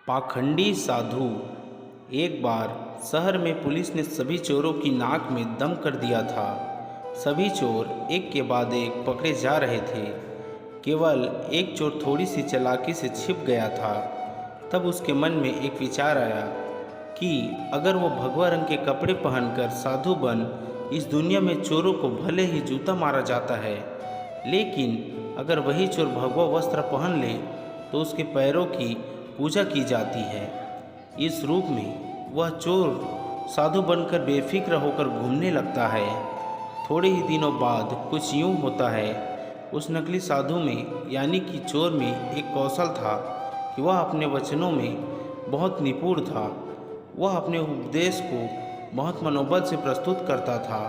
पाखंडी साधु। एक बार शहर में पुलिस ने सभी चोरों की नाक में दम कर दिया था। सभी चोर एक के बाद एक पकड़े जा रहे थे। केवल एक चोर थोड़ी सी चालाकी से छिप गया था। तब उसके मन में एक विचार आया कि अगर वो भगवा रंग के कपड़े पहनकर साधु बन इस दुनिया में चोरों को भले ही जूता मारा जाता है, लेकिन अगर वही चोर भगवा वस्त्र पहन ले तो उसके पैरों की पूजा की जाती है। इस रूप में वह चोर साधु बनकर बेफिक्र होकर घूमने लगता है। थोड़े ही दिनों बाद कुछ यूँ होता है। उस नकली साधु में यानी कि चोर में एक कौशल था कि वह अपने वचनों में बहुत निपुण था। वह अपने उपदेश को बहुत मनोबल से प्रस्तुत करता था।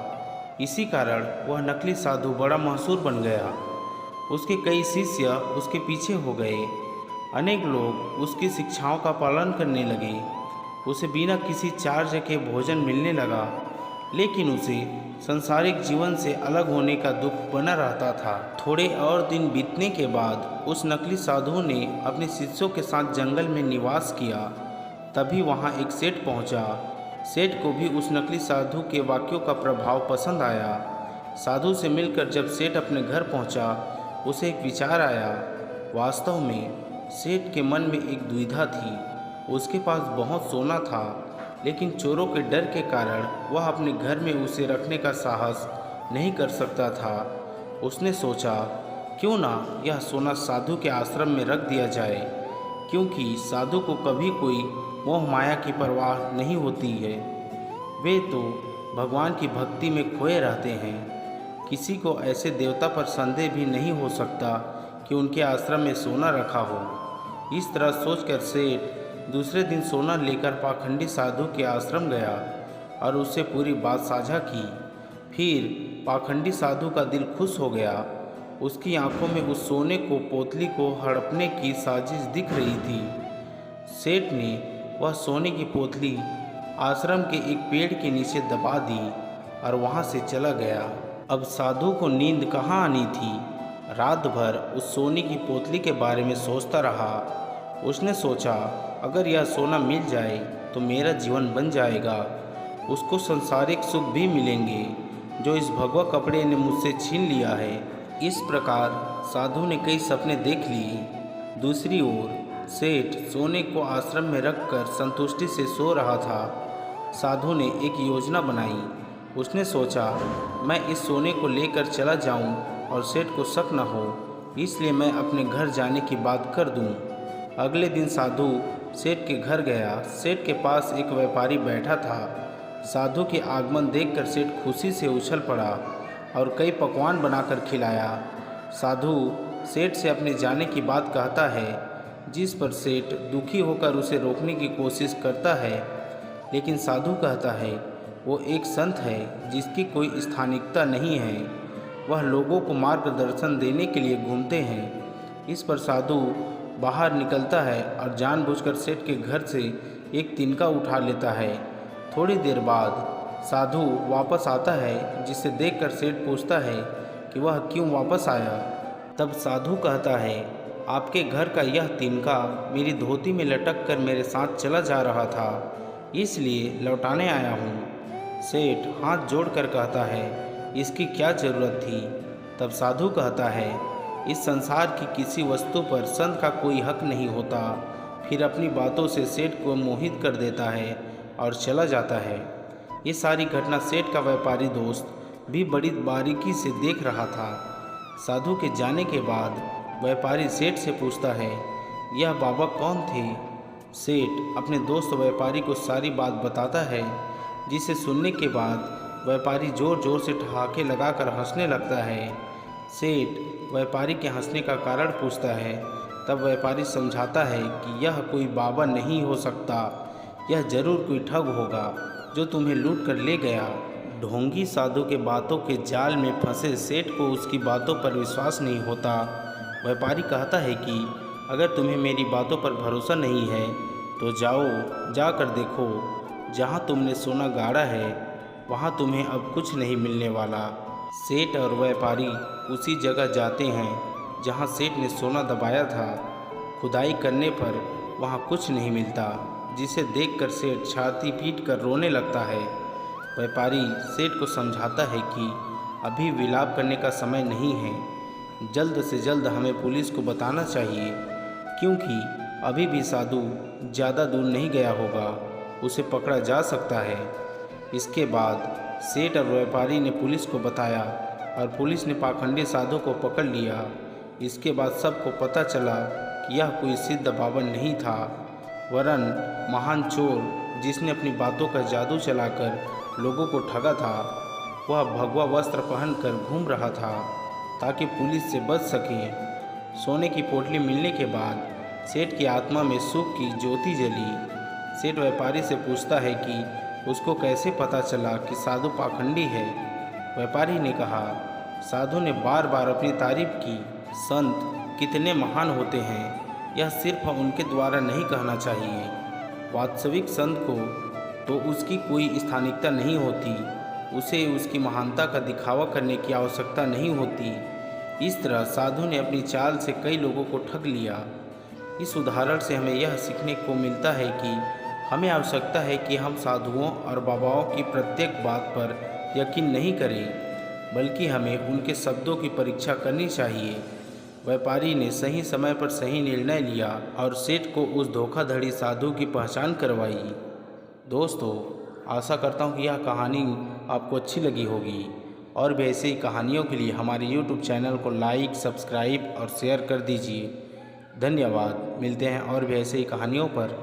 इसी कारण वह नकली साधु बड़ा मशहूर बन गया। उसके कई शिष्य उसके पीछे हो गए। अनेक लोग उसकी शिक्षाओं का पालन करने लगे। उसे बिना किसी चार्ज के भोजन मिलने लगा, लेकिन उसे सांसारिक जीवन से अलग होने का दुख बना रहता था। थोड़े और दिन बीतने के बाद उस नकली साधु ने अपने शिष्यों के साथ जंगल में निवास किया। तभी वहाँ एक सेठ पहुँचा। सेठ को भी उस नकली साधु के वाक्यों का प्रभाव पसंद आया। साधु से मिलकर जब सेठ अपने घर पहुँचा, उसे एक विचार आया। वास्तव में सेठ के मन में एक दुविधा थी। उसके पास बहुत सोना था, लेकिन चोरों के डर के कारण वह अपने घर में उसे रखने का साहस नहीं कर सकता था। उसने सोचा, क्यों ना यह सोना साधु के आश्रम में रख दिया जाए, क्योंकि साधु को कभी कोई मोह माया की परवाह नहीं होती है। वे तो भगवान की भक्ति में खोए रहते हैं। किसी को ऐसे देवता पर संदेह भी नहीं हो सकता कि उनके आश्रम में सोना रखा हो। इस तरह सोचकर सेठ दूसरे दिन सोना लेकर पाखंडी साधु के आश्रम गया और उससे पूरी बात साझा की। फिर पाखंडी साधु का दिल खुश हो गया। उसकी आंखों में उस सोने को पोतली को हड़पने की साजिश दिख रही थी। सेठ ने वह सोने की पोतली आश्रम के एक पेड़ के नीचे दबा दी और वहाँ से चला गया। अब साधु को नींद कहाँ आनी थी। रात भर उस सोने की पोतली के बारे में सोचता रहा। उसने सोचा, अगर यह सोना मिल जाए तो मेरा जीवन बन जाएगा। उसको संसारिक सुख भी मिलेंगे जो इस भगवा कपड़े ने मुझसे छीन लिया है। इस प्रकार साधु ने कई सपने देख लिए। दूसरी ओर सेठ सोने को आश्रम में रखकर संतुष्टि से सो रहा था। साधु ने एक योजना बनाई। उसने सोचा, मैं इस सोने को लेकर चला जाऊं और सेठ को शक न हो, इसलिए मैं अपने घर जाने की बात कर दूं। अगले दिन साधु सेठ के घर गया। सेठ के पास एक व्यापारी बैठा था। साधु के आगमन देखकर सेठ खुशी से उछल पड़ा और कई पकवान बनाकर खिलाया। साधु सेठ से अपने जाने की बात कहता है, जिस पर सेठ दुखी होकर उसे रोकने की कोशिश करता है, लेकिन साधु कहता है वो एक संत है जिसकी कोई स्थानिकता नहीं है। वह लोगों को मार्गदर्शन देने के लिए घूमते हैं। इस पर साधु बाहर निकलता है और जानबूझकर सेठ के घर से एक तिनका उठा लेता है। थोड़ी देर बाद साधु वापस आता है, जिसे देखकर सेठ पूछता है कि वह क्यों वापस आया। तब साधु कहता है, आपके घर का यह तिनका मेरी धोती में लटक कर मेरे साथ चला जा रहा था, इसलिए लौटाने आया हूँ। सेठ हाथ जोड़कर कहता है, इसकी क्या ज़रूरत थी। तब साधु कहता है, इस संसार की किसी वस्तु पर संत का कोई हक नहीं होता। फिर अपनी बातों से सेठ को मोहित कर देता है और चला जाता है। ये सारी घटना सेठ का व्यापारी दोस्त भी बड़ी बारीकी से देख रहा था। साधु के जाने के बाद व्यापारी सेठ से पूछता है, यह बाबा कौन थे। सेठ अपने दोस्त व्यापारी को सारी बात बताता है, जिसे सुनने के बाद व्यापारी ज़ोर ज़ोर से ठहाके लगाकर हंसने लगता है। सेठ व्यापारी के हंसने का कारण पूछता है। तब व्यापारी समझाता है कि यह कोई बाबा नहीं हो सकता, यह जरूर कोई ठग होगा जो तुम्हें लूट कर ले गया। ढोंगी साधु के बातों के जाल में फंसे सेठ को उसकी बातों पर विश्वास नहीं होता। व्यापारी कहता है कि अगर तुम्हें मेरी बातों पर भरोसा नहीं है तो जाओ, जाकर देखो, जहाँ तुमने सोना गाड़ा है वहाँ तुम्हें अब कुछ नहीं मिलने वाला। सेठ और व्यापारी उसी जगह जाते हैं जहाँ सेठ ने सोना दबाया था। खुदाई करने पर वहाँ कुछ नहीं मिलता, जिसे देखकर सेठ छाती पीट कर रोने लगता है। व्यापारी सेठ को समझाता है कि अभी विलाप करने का समय नहीं है, जल्द से जल्द हमें पुलिस को बताना चाहिए, क्योंकि अभी भी साधु ज़्यादा दूर नहीं गया होगा, उसे पकड़ा जा सकता है। इसके बाद सेठ और व्यापारी ने पुलिस को बताया और पुलिस ने पाखंडी साधु को पकड़ लिया। इसके बाद सबको पता चला कि यह कोई सिद्ध बाबा नहीं था, वरन महान चोर जिसने अपनी बातों का जादू चलाकर लोगों को ठगा था। वह भगवा वस्त्र पहनकर घूम रहा था ताकि पुलिस से बच सके। सोने की पोटली मिलने के बाद सेठ की आत्मा में सुख की ज्योति जली। सेठ व्यापारी से पूछता है कि उसको कैसे पता चला कि साधु पाखंडी है। व्यापारी ने कहा, साधु ने बार बार अपनी तारीफ की। संत कितने महान होते हैं, यह सिर्फ उनके द्वारा नहीं कहना चाहिए। वास्तविक संत को तो उसकी कोई स्थानिकता नहीं होती, उसे उसकी महानता का दिखावा करने की आवश्यकता नहीं होती। इस तरह साधु ने अपनी चाल से कई लोगों को ठग लिया। इस उदाहरण से हमें यह सीखने को मिलता है कि हमें आवश्यकता है कि हम साधुओं और बाबाओं की प्रत्येक बात पर यकीन नहीं करें, बल्कि हमें उनके शब्दों की परीक्षा करनी चाहिए। व्यापारी ने सही समय पर सही निर्णय लिया और सेठ को उस धोखाधड़ी साधु की पहचान करवाई। दोस्तों, आशा करता हूँ कि यह कहानी आपको अच्छी लगी होगी और भी ऐसी कहानियों के लिए हमारे YouTube चैनल को लाइक, सब्सक्राइब और शेयर कर दीजिए। धन्यवाद। मिलते हैं और भी ऐसे ही कहानियों पर।